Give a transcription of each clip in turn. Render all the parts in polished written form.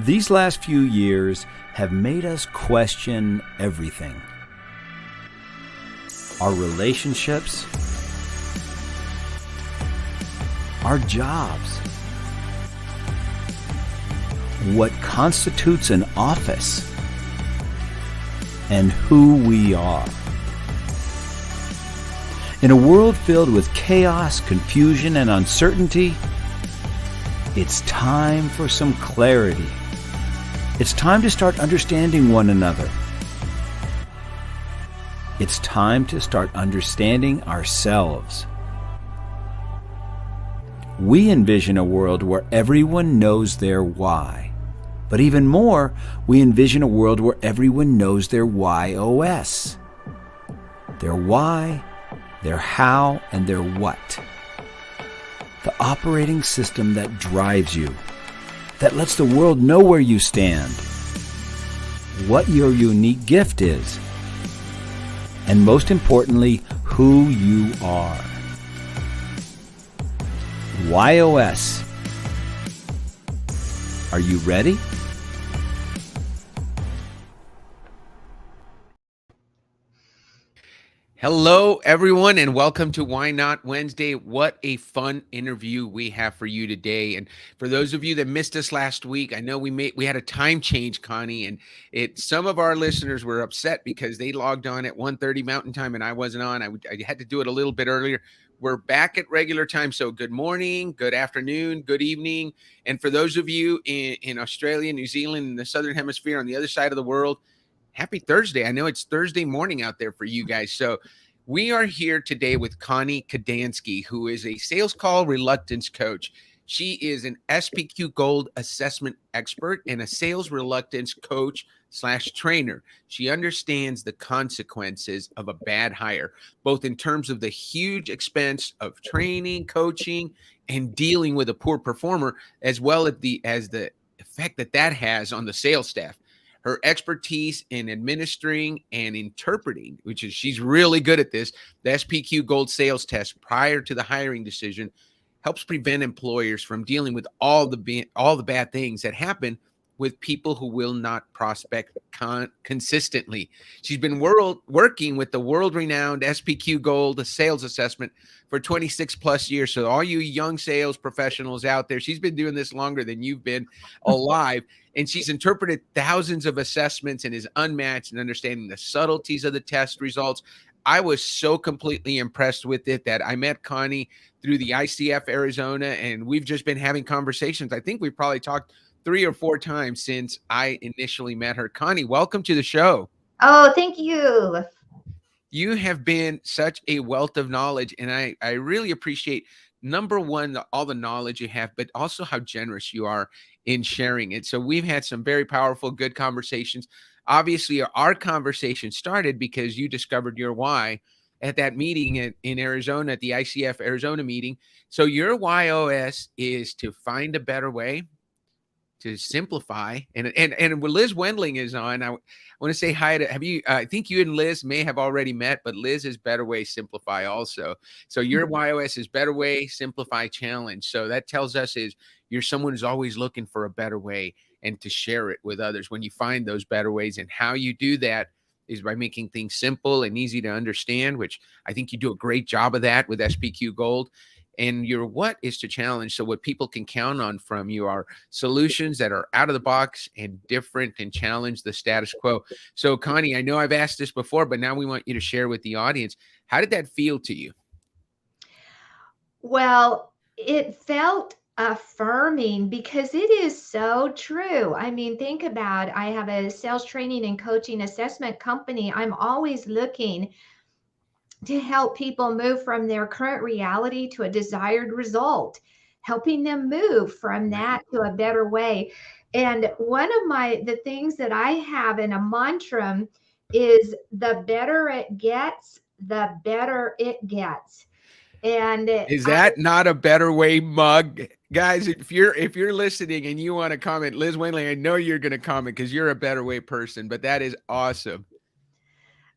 These last few years have made us question everything. Our relationships, our jobs, what constitutes an office, and who we are. In a world filled with chaos, confusion, and uncertainty, it's time for some clarity. It's time to start understanding one another. It's time to start understanding ourselves. We envision a world where everyone knows their why. But even more, we envision a world where everyone knows their WHY.os. Their why, their how, and their what. The operating system that drives you, that lets the world know where you stand, what your unique gift is, and most importantly, who you are. WHY.os. Are you ready? Hello, everyone, and welcome to Why Not Wednesday. What a fun interview we have for you today. And for those of you that missed us last week, I know we had a time change, Connie, and some of our listeners were upset because they logged on at 1:30 Mountain Time and I wasn't on. I had to do it a little bit earlier. We're back at regular time. So good morning, good afternoon, good evening. And for those of you in Australia, New Zealand, in the Southern Hemisphere, on the other side of the world, happy Thursday. I know it's Thursday morning out there for you guys. So we are here today with Connie Kadansky, who is a sales call reluctance coach. She is an SPQ Gold assessment expert and a sales reluctance coach / trainer. She understands the consequences of a bad hire, both in terms of the huge expense of training, coaching, and dealing with a poor performer, as well as the effect that has on the sales staff. Her expertise in administering and interpreting, which is she's really good at this, the SPQ Gold sales test prior to the hiring decision, helps prevent employers from dealing with all the bad things that happen with people who will not prospect consistently. She's been working with the world-renowned SPQ Gold sales assessment for 26 plus years. So all you young sales professionals out there, she's been doing this longer than you've been alive. And she's interpreted thousands of assessments and is unmatched in understanding the subtleties of the test results. I was so completely impressed with it that I met Connie through the ICF Arizona, and we've just been having conversations. I think we've probably talked 3 or 4 times since I initially met her. Connie, welcome to the show. Oh, thank you. You have been such a wealth of knowledge, and I really appreciate, number one, all the knowledge you have, but also how generous you are in sharing it. So we've had some very powerful, good conversations. Obviously, our conversation started because you discovered your why at that meeting in Arizona, at the ICF Arizona meeting. So your WHY.os is to find a better way, to simplify, and when Liz Wendling is on, I want to say hi to I think you and Liz may have already met, but Liz is Better Way Simplify also. So your WHY.os is Better Way Simplify Challenge. So that tells us is you're someone who's always looking for a better way and to share it with others when you find those better ways. And how you do that is by making things simple and easy to understand, which I think you do a great job of that with SPQ Gold. And your what is to challenge. So what people can count on from you are solutions that are out of the box and different and challenge the status quo. So Connie, I know I've asked this before, but now we want you to share with the audience. How did that feel to you? Well, it felt affirming because it is so true. I mean, think about it. I have a sales training and coaching assessment company. I'm always looking to help people move from their current reality to a desired result, helping them move from that to a better way. And one of the things that I have in a mantra is the better it gets, the better it gets. And is that not a Better Way mug? Guys, if you're listening and you want to comment, Liz Wendling, I know you're going to comment because you're a Better Way person, but that is awesome.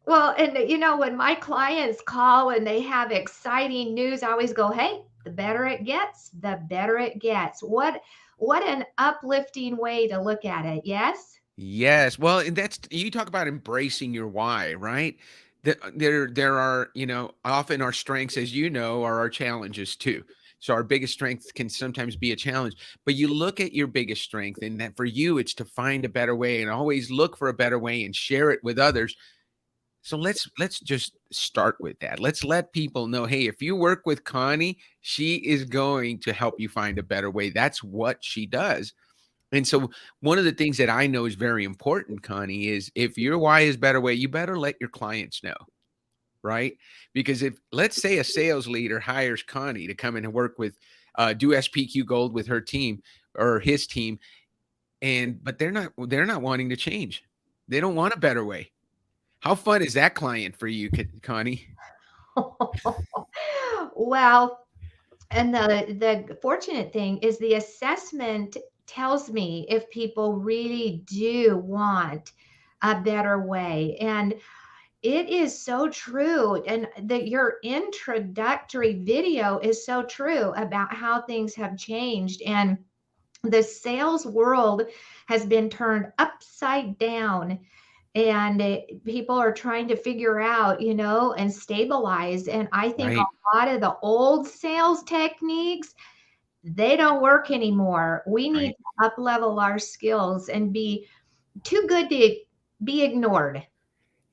Well, and when my clients call and they have exciting news, I always go, hey, the better it gets, the better it gets. What what an uplifting way to look at it. Yes? Yes. Well, and that's you talk about embracing your why, right? There are, often our strengths, as you know, are our challenges too. So our biggest strength can sometimes be a challenge, but you look at your biggest strength, and that for you, it's to find a better way and always look for a better way and share it with others. So let's just start with that. Let's let people know, hey, if you work with Connie, she is going to help you find a better way. That's what she does. And so one of the things that I know is very important, Connie, is if your why is better way, you better let your clients know, right? Because if let's say a sales leader hires Connie to come in and work with do SPQ Gold with her team or his team, but they're not wanting to change. They don't want a better way. How fun is that client for you, Connie? Well, and the fortunate thing is the assessment tells me if people really do want a better way. And it is so true. And that your introductory video is so true about how things have changed. And the sales world has been turned upside down, and people are trying to figure out, and stabilize. And I think Right. a lot of the old sales techniques, they don't work anymore. We need Right. to up level our skills and be too good to be ignored.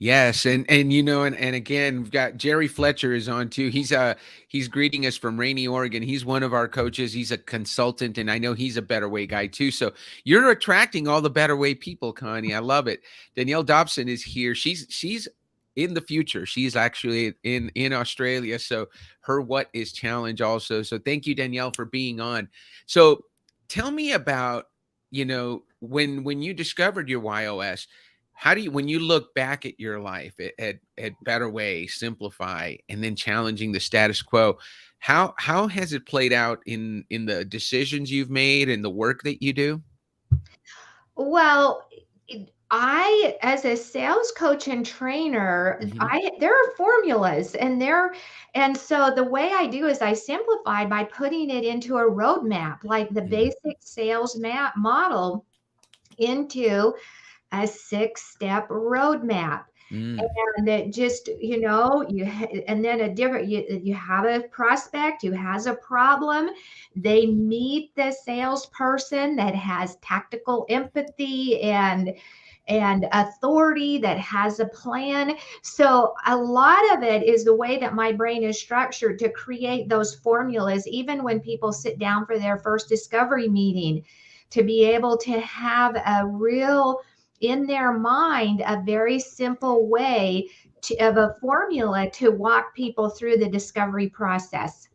Yes, and again, we've got Jerry Fletcher is on too. He's greeting us from Rainy, Oregon. He's one of our coaches. He's a consultant, and I know he's a better way guy too. So you're attracting all the better way people, Connie. I love it. Danielle Dobson is here. She's in the future. She's actually in Australia. So her what is challenge also. So thank you, Danielle, for being on. So tell me about, when you discovered your YOS. How do you, when you look back at your life at Better Way, Simplify, and then challenging the status quo, how has it played out in the decisions you've made and the work that you do? Well, I, as a sales coach and trainer, Mhm. I there are formulas, and so the way I do is I simplify by putting it into a roadmap, like the Mm, basic sales map model into a 6-step roadmap. mm, And it just, and then you have a prospect who has a problem. They meet the salesperson that has tactical empathy and authority, that has a plan. So a lot of it is the way that my brain is structured to create those formulas, even when people sit down for their first discovery meeting, to be able to have a real, in their mind, a very simple way of a formula to walk people through the discovery process.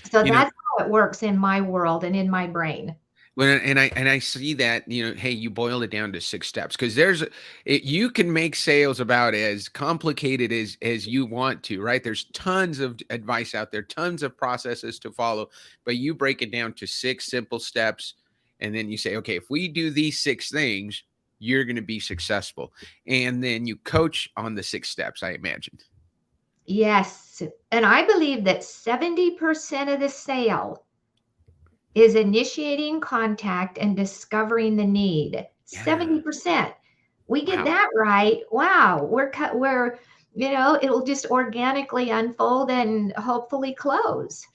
So you know, that's how it works in my world and in my brain. and I see that, hey, you boil it down to 6 steps because you can make sales about as complicated as you want to, right? There's tons of advice out there, tons of processes to follow, but you break it down to 6 simple steps, and then you say, okay, if we do these 6 things, you're going to be successful. And then you coach on the 6 steps, I imagine. Yes. And I believe that 70% of the sale is initiating contact and discovering the need. Yeah. 70%. We get Wow. that right. Wow. It'll just organically unfold and hopefully close.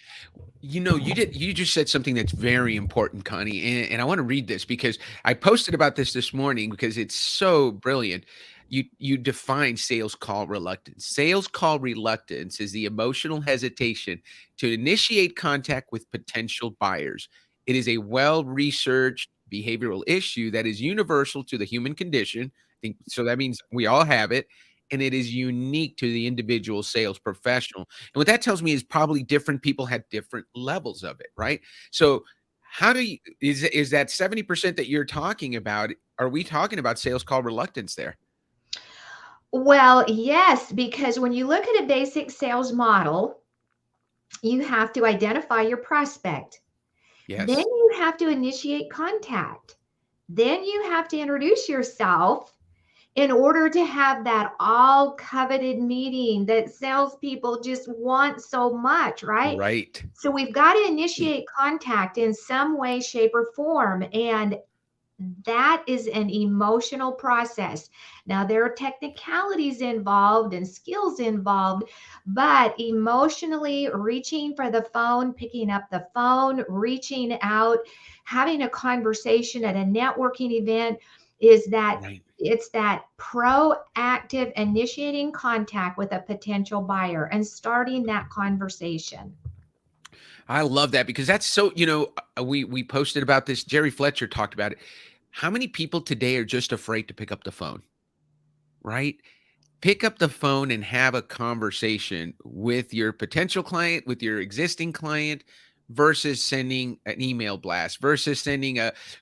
You just said something that's very important, Connie, and I want to read this because I posted about this morning because it's so brilliant. You define sales call reluctance. Sales call reluctance is the emotional hesitation to initiate contact with potential buyers. It is a well-researched behavioral issue that is universal to the human condition. I think so that means we all have it, and it is unique to the individual sales professional. And what that tells me is probably different people had different levels of it, right? So how do you is that 70% that you're talking about? Are we talking about sales call reluctance there? Well, yes, because when you look at a basic sales model, you have to identify your prospect. Then Yes. you have to initiate contact. Then you have to introduce yourself. in order to have that all coveted meeting that salespeople just want so much, right? Right. So we've got to initiate contact in some way, shape, or form. And that is an emotional process. Now, there are technicalities involved and skills involved, but emotionally reaching for the phone, picking up the phone, reaching out, having a conversation at a networking event is that Right. it's that proactive initiating contact with a potential buyer and starting that conversation. I love that because that's so, we posted about this. Jerry Fletcher talked about it. How many people today are just afraid to pick up the phone, right? Pick up the phone and have a conversation with your potential client, with your existing client, versus sending an email blast, versus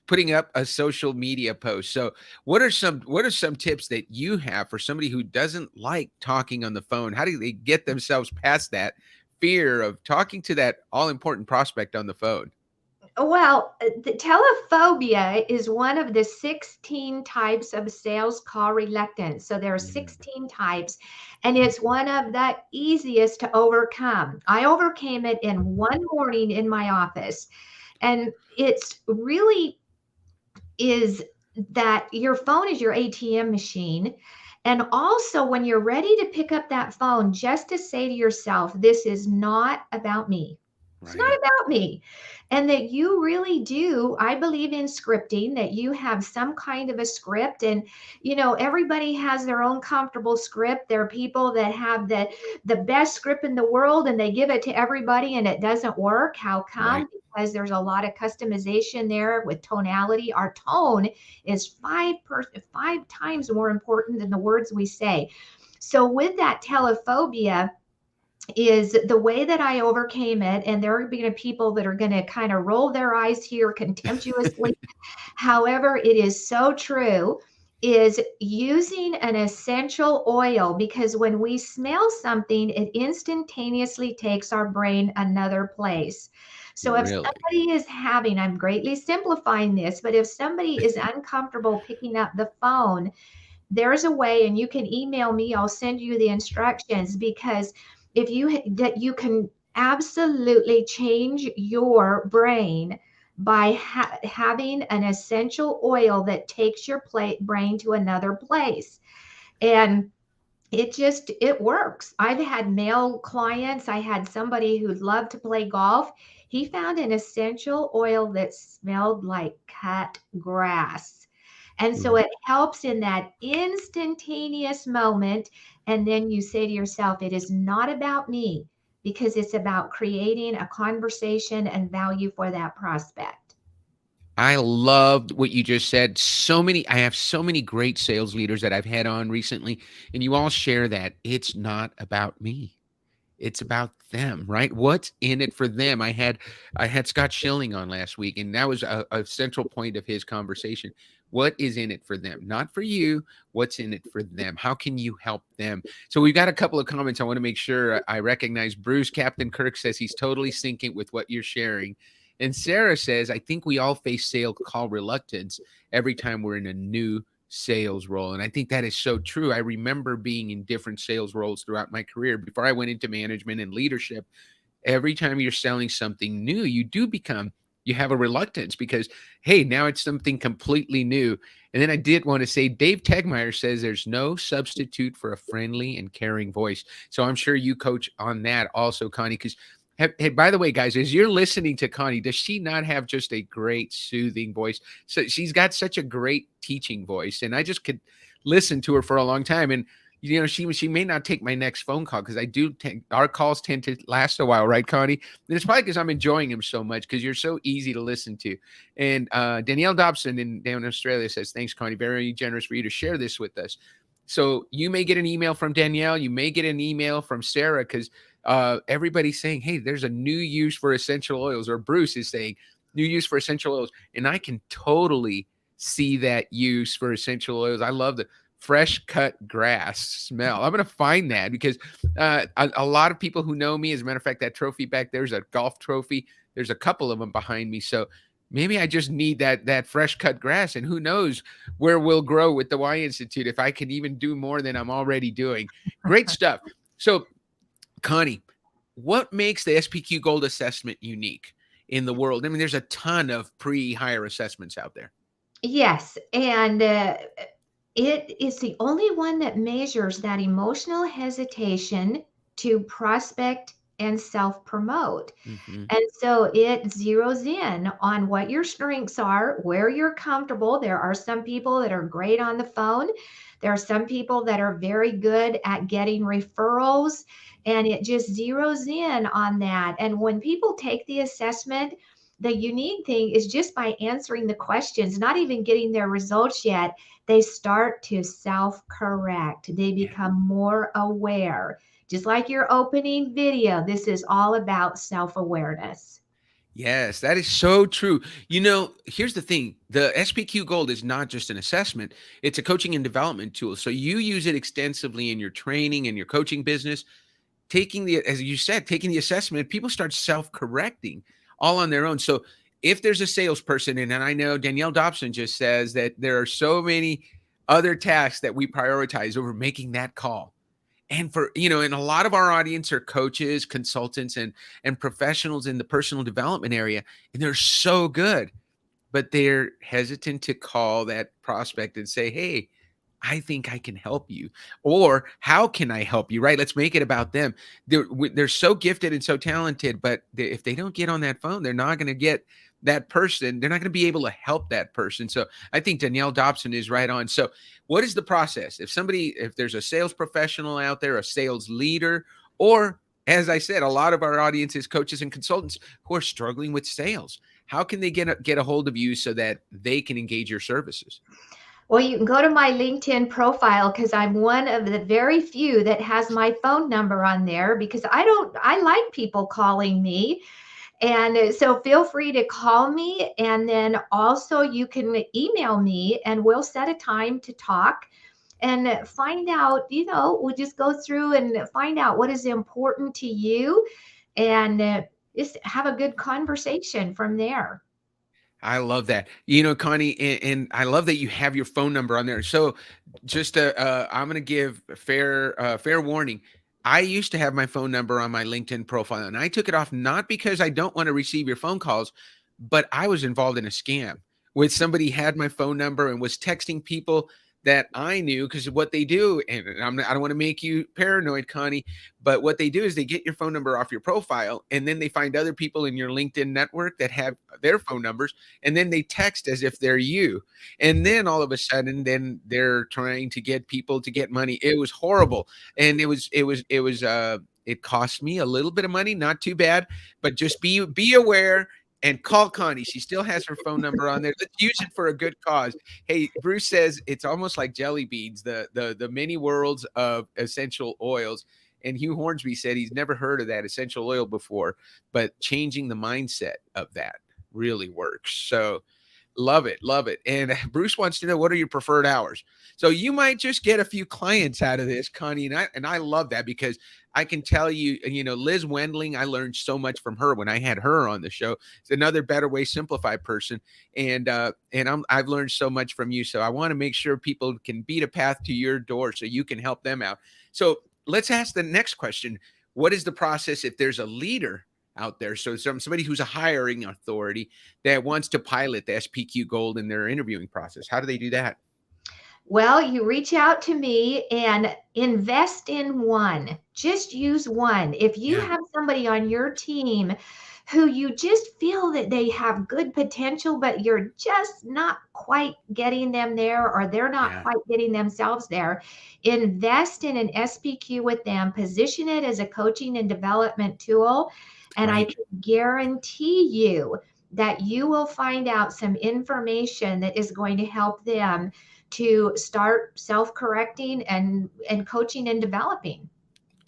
putting up a social media post. So what are some tips that you have for somebody who doesn't like talking on the phone? How do they get themselves past that fear of talking to that all important prospect on the phone? Well, the telephobia is one of the 16 types of sales call reluctance. So there are Mm. 16 types, and it's one of the easiest to overcome. I overcame it in one morning in my office, and it's really is that your phone is your ATM machine. And also, when you're ready to pick up that phone, just to say to yourself, this is not about me. It's not Right. about me. And that you really do, I believe in scripting, that you have some kind of a script. And, everybody has their own comfortable script. There are people that have the best script in the world and they give it to everybody and it doesn't work. How Right. come? Because there's a lot of customization there with tonality. Our tone is five times more important than the words we say. So with that telephobia, is the way that I overcame it. And there are going to people that are going to kind of roll their eyes here contemptuously. However, it is so true, is using an essential oil, because when we smell something, it instantaneously takes our brain another place. So if Really. somebody is having, I'm greatly simplifying this, but if somebody is uncomfortable picking up the phone, there's a way, and you can email me, I'll send you the instructions, because if you that you can absolutely change your brain by having an essential oil that takes your brain to another place. And it works. I've had male clients. I had somebody who loved to play golf. He found an essential oil that smelled like cut grass. And so it helps in that instantaneous moment. And then you say to yourself, it is not about me, because it's about creating a conversation and value for that prospect. I loved what you just said. I have so many great sales leaders that I've had on recently, and you all share that it's not about me. It's about them, right? What's in it for them? I had Scott Schilling on last week, and that was a central point of his conversation. What is in it for them? Not for you. What's in it for them? How can you help them? So we've got a couple of comments. I want to make sure I recognize. Bruce Captain Kirk says he's totally syncing with what you're sharing. And Sarah says, I think we all face sale call reluctance every time we're in a new sales role. And I think that is so true. I remember being in different sales roles throughout my career before I went into management and leadership. Every time you're selling something new, you have a reluctance because, hey, now it's something completely new. And then I did want to say, Dave Tegmeyer says there's no substitute for a friendly and caring voice. So I'm sure you coach on that also, Connie, because hey, by the way, guys, as you're listening to Connie, does she not have just a great soothing voice? So she's got such a great teaching voice, and I just could listen to her for a long time. And she may not take my next phone call because our calls tend to last a while, right, Connie? And it's probably because I'm enjoying them so much because you're so easy to listen to. And Danielle Dobson down in Australia says, "Thanks, Connie. Very generous for you to share this with us." So you may get an email from Danielle, you may get an email from Sarah because everybody's saying, hey, there's a new use for essential oils, or Bruce is saying new use for essential oils. And I can totally see that use for essential oils. I love the fresh cut grass smell. I'm going to find that because a lot of people who know me, as a matter of fact, that trophy back there's a golf trophy. There's a couple of them behind me. So maybe I just need that fresh cut grass, and who knows where we'll grow with the Y Institute if I can even do more than I'm already doing. Great stuff. So, Connie, what makes the SPQ Gold assessment unique in the world? I mean, there's a ton of pre-hire assessments out there. Yes, and it is the only one that measures that emotional hesitation to prospect and self promote. Hmm. And so it zeroes in on what your strengths are, where you're comfortable. There are some people that are great on the phone. There are some people that are very good at getting referrals, and it just zeroes in on that. And when people take the assessment, the unique thing is just by answering the questions, not even getting their results yet, they start to self correct. They become more aware. Just like your opening video, this is all about self awareness. Yes, that is so true. Here's the thing. The SPQ Gold is not just an assessment, it's a coaching and development tool. So you use it extensively in your training and your coaching business. As you said, taking the assessment, people start self-correcting all on their own. So if there's a salesperson, and I know Danielle Dobson just says that there are so many other tasks that we prioritize over making that call. And and a lot of our audience are coaches, consultants, and professionals in the personal development area, and they're so good, but they're hesitant to call that prospect and say, "Hey, I think I can help you," or "How can I help you?" Right? Let's make it about them. They're so gifted and so talented, but if they don't get on that phone, they're not going to get that person. They're not going to be able to help that person. So I think Danielle Dobson is right on. So what is the process? If there's a sales professional out there, a sales leader, or as I said, a lot of our audience is coaches and consultants who are struggling with sales. How can they get a hold of you so that they can engage your services? Well, you can go to my LinkedIn profile because I'm one of the very few that has my phone number on there because I like people calling me. And so feel free to call me. And then also you can email me and we'll set a time to talk and find out, we'll just go through and find out what is important to you and just have a good conversation from there. I love that. Connie, and I love that you have your phone number on there. So, I'm going to give a fair warning. I used to have my phone number on my LinkedIn profile, and I took it off not because I don't want to receive your phone calls, but I was involved in a scam with somebody had my phone number and was texting people that I knew because what they do, and I don't want to make you paranoid, Connie, but what they do is they get your phone number off your profile, and then they find other people in your LinkedIn network that have their phone numbers, and then they text as if they're you, and then all of a sudden, then they're trying to get people to get money. It was horrible, and it cost me a little bit of money, not too bad, but just be aware and call Connie. She still has her phone number on there. Let's use it for a good cause. Hey, Bruce says it's almost like jelly beans, the many worlds of essential oils. And Hugh Hornsby said he's never heard of that essential oil before, but changing the mindset of that really works. So love it, love it. And Bruce wants to know, what are your preferred hours? So you might just get a few clients out of this, Connie, and I love that because I can tell you, Liz Wendling, I learned so much from her when I had her on the show. It's another Better Way Simplified person, and I've learned so much from you. So I want to make sure people can beat a path to your door so you can help them out. So let's ask the next question: what is the process if there's a leader out there? So somebody who's a hiring authority that wants to pilot the SPQ Gold in their interviewing process. How do they do that? Well, you reach out to me and invest in one. Just use one. If you Yeah, have somebody on your team who you just feel that they have good potential, but you're just not quite getting them there or they're not yeah, quite getting themselves there, invest in an SPQ with them, position it as a coaching and development tool. And I right. can guarantee you that you will find out some information that is going to help them to start self-correcting and coaching and developing.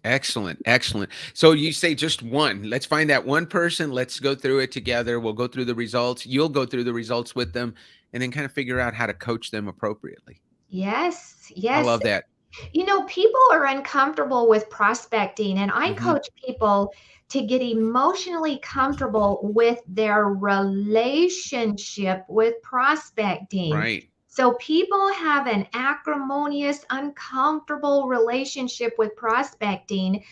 Excellent, excellent. So you say just one. Let's find that one person. Let's go through it together. We'll go through the results. You'll go through the results with them and then kind of figure out how to coach them appropriately. Yes, I yes. love that. People are uncomfortable with prospecting, and I Hmm. coach people to get emotionally comfortable with their relationship with prospecting. Right. So people have an acrimonious, uncomfortable relationship with prospecting,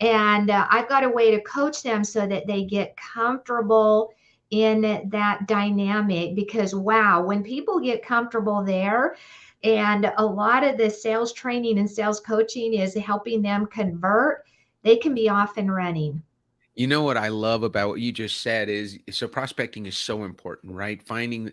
and I've got a way to coach them so that they get comfortable in that dynamic. Because, wow, when people get comfortable there, and a lot of the sales training and sales coaching is helping them convert, they can be off and running. You know what I love about what you just said is so prospecting is so important, right? Finding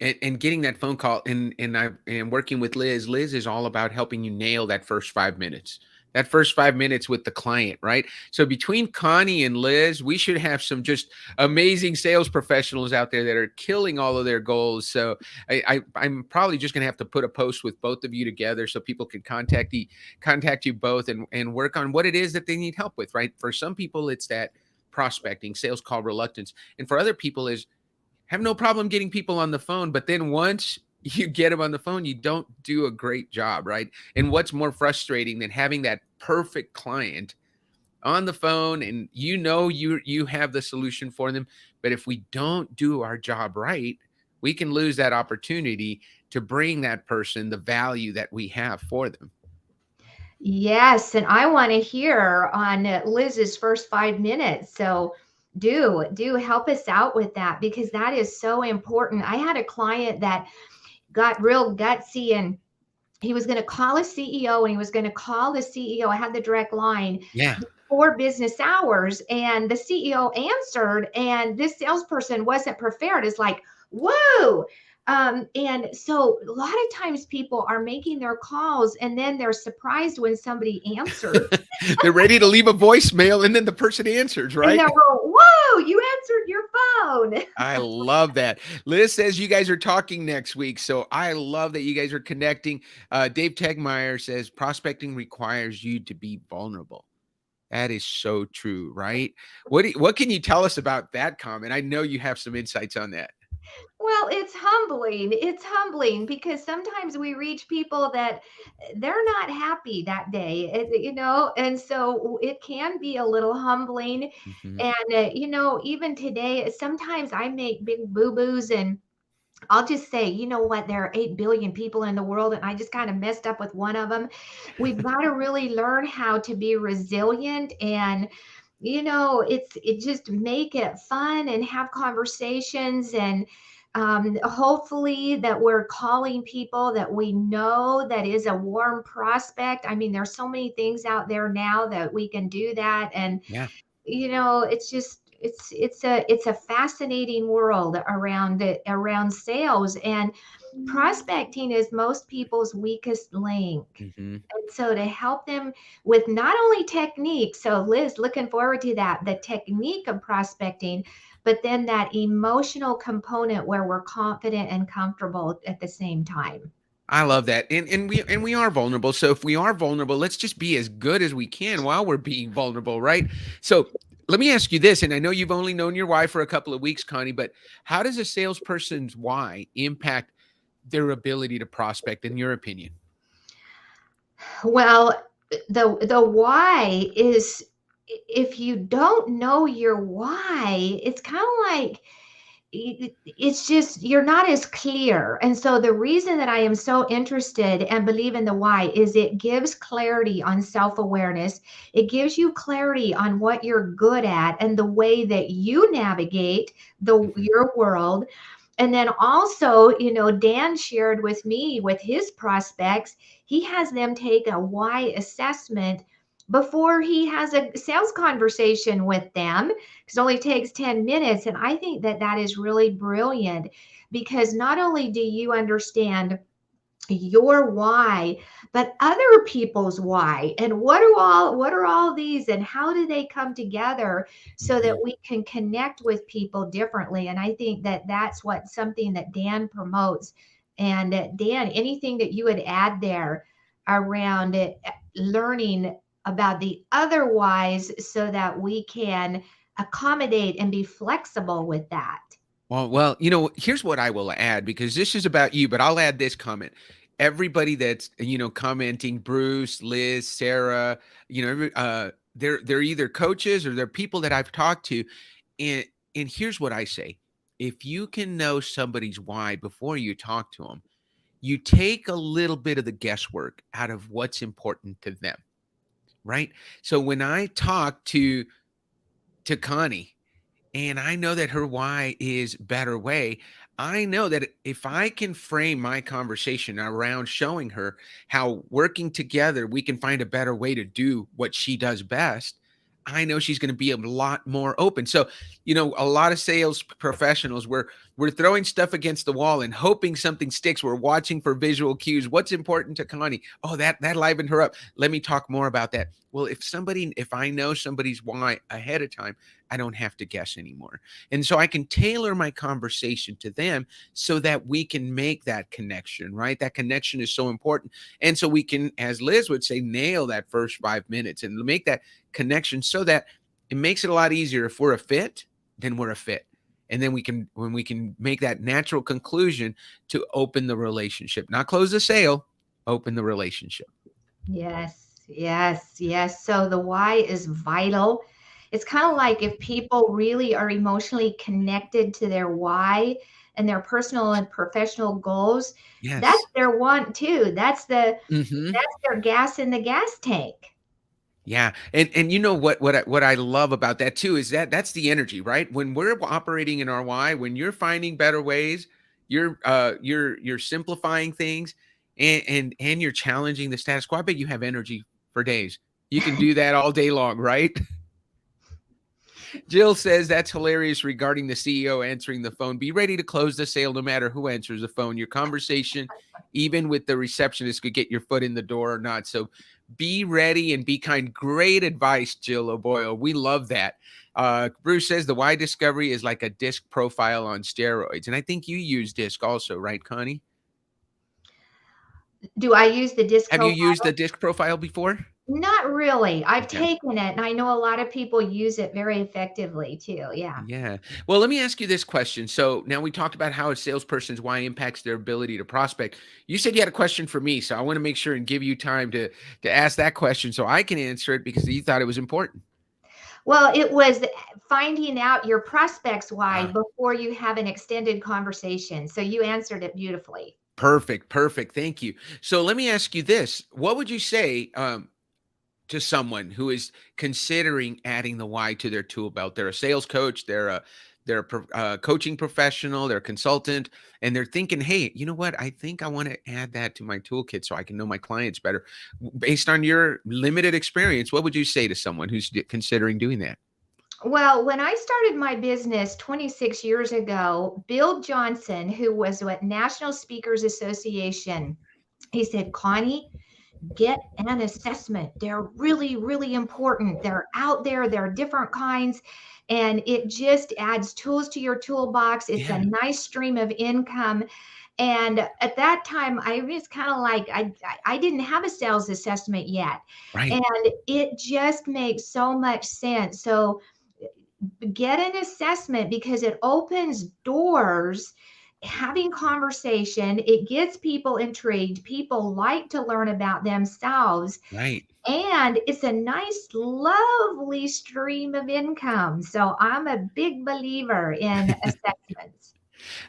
and getting that phone call and I am working with Liz. Liz is all about helping you nail that first 5 minutes. That first 5 minutes with the client, right? So between Connie and Liz, we should have some just amazing sales professionals out there that are killing all of their goals. So I'm probably just gonna have to put a post with both of you together so people can contact you both and work on what it is that they need help with, right? For some people, it's that prospecting, sales call reluctance. And for other people is have no problem getting people on the phone, but then once you get them on the phone, you don't do a great job, right? And what's more frustrating than having that perfect client on the phone and you have the solution for them, but if we don't do our job right, we can lose that opportunity to bring that person the value that we have for them. Yes, and I want to hear on Liz's first 5 minutes. So do help us out with that, because that is so important. I had a client that got real gutsy, and he was going to call a CEO, and he was going to call the CEO. I had the direct line Yeah. for business hours, and the CEO answered, and this salesperson wasn't prepared. It's like, whoa. And so a lot of times people are making their calls, and then they're surprised when somebody answers, They're ready to leave a voicemail and then the person answers, and right? they'll go, whoa, you answered your phone. I love that. Liz says you guys are talking next week. So I love that you guys are connecting. Dave Tegmeyer says prospecting requires you to be vulnerable. That is so true, right? What can you tell us about that comment? I know you have some insights on that. Well, it's humbling. It's humbling because sometimes we reach people that they're not happy that day, and so it can be a little humbling. Mhm. And, even today, sometimes I make big boo boos, and I'll just say, you know what, there are 8 billion people in the world, and I just kind of messed up with one of them. We've got to really learn how to be resilient, and it just make it fun and have conversations, and hopefully that we're calling people that we know that is a warm prospect. I mean, there's so many things out there now that we can do that, and Yeah. it's just it's a fascinating world around sales, and prospecting is most people's weakest link. Mhm. And so to help them with not only technique, so Liz, looking forward to that, the technique of prospecting, but then that emotional component where we're confident and comfortable at the same time. I love that. And we are vulnerable. So if we are vulnerable, let's just be as good as we can while we're being vulnerable, right? So let me ask you this, and I know you've only known your why for a couple of weeks, Connie, but how does a salesperson's why impact their ability to prospect, in your opinion? Well, the why is, if you don't know your why, it's kind of like it's just you're not as clear. And so the reason that I am so interested and believe in the why is it gives clarity on self-awareness. It gives you clarity on what you're good at and the way that you navigate the Mhm. your world. And then also, Dan shared with me with his prospects, he has them take a why assessment before he has a sales conversation with them, because it only takes 10 minutes. And I think that that is really brilliant, because not only do you understand your why, but other people's why, and what are all these, and how do they come together so that Mhm. we can connect with people differently. And I think that that's what something that Dan promotes. And Dan, anything that you would add there around it, learning about the other whys so that we can accommodate and be flexible with that. Well, here's what I will add because this is about you, but I'll add this comment. everybody that's, commenting, Bruce, Liz, Sarah, they're either coaches or they're people that I've talked to. And here's what I say. If you can know somebody's why before you talk to them, you take a little bit of the guesswork out of what's important to them, right? So when I talk to Connie, and I know that her why is better way, I know that if I can frame my conversation around showing her how working together we can find a better way to do what she does best, I know she's going to be a lot more open. So, a lot of sales professionals, we're throwing stuff against the wall and hoping something sticks. We're watching for visual cues. What's important to Connie? Oh, that livened her up. Let me talk more about that. Well, if I know somebody's why ahead of time, I don't have to guess anymore. And so I can tailor my conversation to them so that we can make that connection, right? That connection is so important. And so we can, as Liz would say, nail that first 5 minutes and make that connection so that it makes it a lot easier. If we're a fit, then we're a fit. And then when we can make that natural conclusion to open the relationship, not close the sale, open the relationship. Yes, yes, yes. So the why is vital. It's kind of like if people really are emotionally connected to their why and their personal and professional goals, that's Yes. their want too. Mm-hmm. That's their gas in the gas tank. Yeah, and you know what I love about that too is that that's the energy, right? When we're operating in our why, when you're finding better ways, you're simplifying things, and you're challenging the status quo. I bet you have energy for days. You can do that all day long, right? Jill says that's hilarious regarding the CEO answering the phone. Be ready to close the sale no matter who answers the phone. Your conversation, even with the receptionist, could get your foot in the door or not. So be ready and be kind. Great advice, Jill O'Boyle. We love that. Bruce says the why discovery is like a disc profile on steroids. And I think you use disc also, right, Connie? Do I use the disc Have you profile? used the disc profile before? Not really. I've Okay. taken it and I know a lot of people use it very effectively too. Yeah. Yeah. Well, let me ask you this question. So now we talked about how a salesperson's why impacts their ability to prospect. You said you had a question for me, so I want to make sure and give you time to ask that question so I can answer it because you thought it was important. Well, it was finding out your prospects why Ah, before you have an extended conversation. So you answered it beautifully. perfect. Perfect. Thank you. So let me ask you this. What would you say to someone who is considering adding the why to their tool belt? They're a sales coach, they're a coaching professional, they're a consultant, and they're thinking, "Hey, you know what? I think I want to add that to my toolkit so I can know my clients better." Based on your limited experience, what would you say to someone who's considering doing that? Well, when I started my business 26 years ago, Bill Johnson, who was with National Speakers Association, he said, Connie, get an assessment. They're really, really important. They're out there, there are different kinds, and it just adds tools to your toolbox. It's a Yeah, nice stream of income. And at that time, I was kind of like, I didn't have a sales assessment yet. right, And it just makes so much sense. So get an assessment because it opens doors. Having conversation, it gets people intrigued. People like to learn about themselves, right. and it's a nice, lovely stream of income. So I'm a big believer in assessments.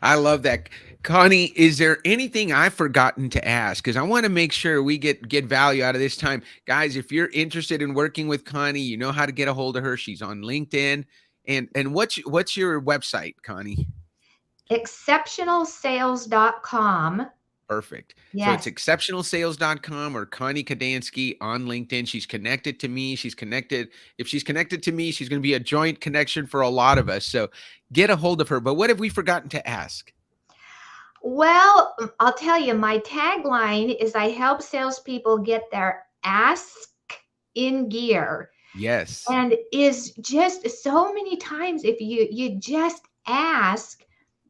I love that. Connie, is there anything I've forgotten to ask? Because I want to make sure we get value out of this time. Guys, if you're interested in working with Connie, you know how to get a hold of her. She's on LinkedIn. And what's your website, Connie? Exceptionalsales.com. Perfect. So it's Yes. exceptionalsales.com or Connie Kadansky on LinkedIn. She's connected to me. She's connected. If she's connected to me, she's going to be a joint connection for a lot of us. So get a hold of her. But what have we forgotten to ask? Well, I'll tell you, my tagline is I help salespeople get their ask in gear. Yes. And is just so many times if you just ask,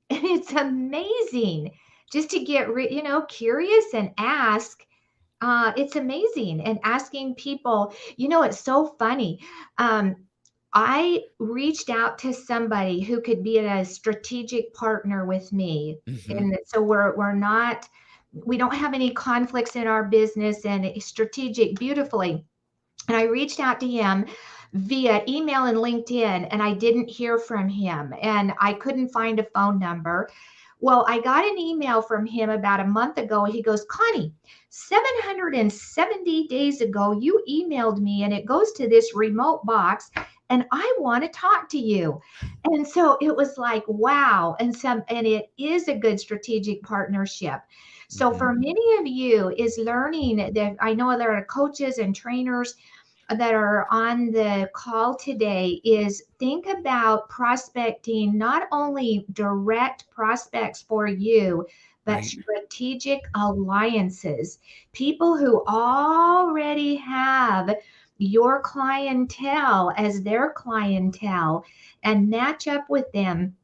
and it's amazing just to get curious and ask. It's amazing. And asking people, it's so funny. um, I reached out to somebody who could be a strategic partner with me, Hmm. and so we're not we don't have any conflicts in our business and strategic beautifully. And I reached out to him via email and LinkedIn, and I didn't hear from him, and I couldn't find a phone number. Well, I got an email from him about a month ago. He goes, Connie, 770 days ago, you emailed me and it goes to this remote box and I want to talk to you. And so it was like, wow. And it is a good strategic partnership. So Mhm. for many of you is learning that I know there are coaches and trainers that are on the call today is think about prospecting, not only direct prospects for you, but Right. strategic alliances, people who already have your clientele as their clientele and match up with them,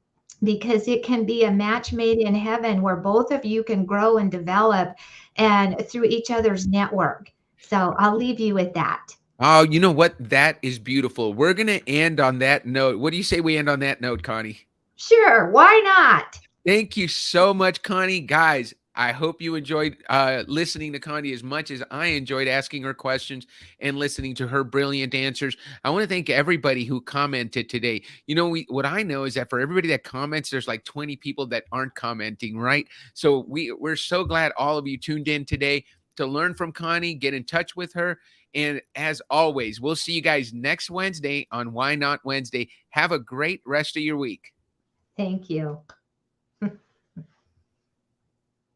because it can be a match made in heaven where both of you can grow and develop and through each other's network. So I'll leave you with that. Oh, you know what? That is beautiful. We're going to end on that note. What do you say we end on that note, Connie? Sure, why not? Thank you so much, Connie. Guys, I hope you enjoyed listening to Connie as much as I enjoyed asking her questions and listening to her brilliant answers. I want to thank everybody who commented today. You know, what I know is that for everybody that comments, there's like 20 people that aren't commenting, right? So we're so glad all of you tuned in today to learn from Connie, get in touch with her. And as always, we'll see you guys next Wednesday on Why Not Wednesday. Have a great rest of your week. Thank you.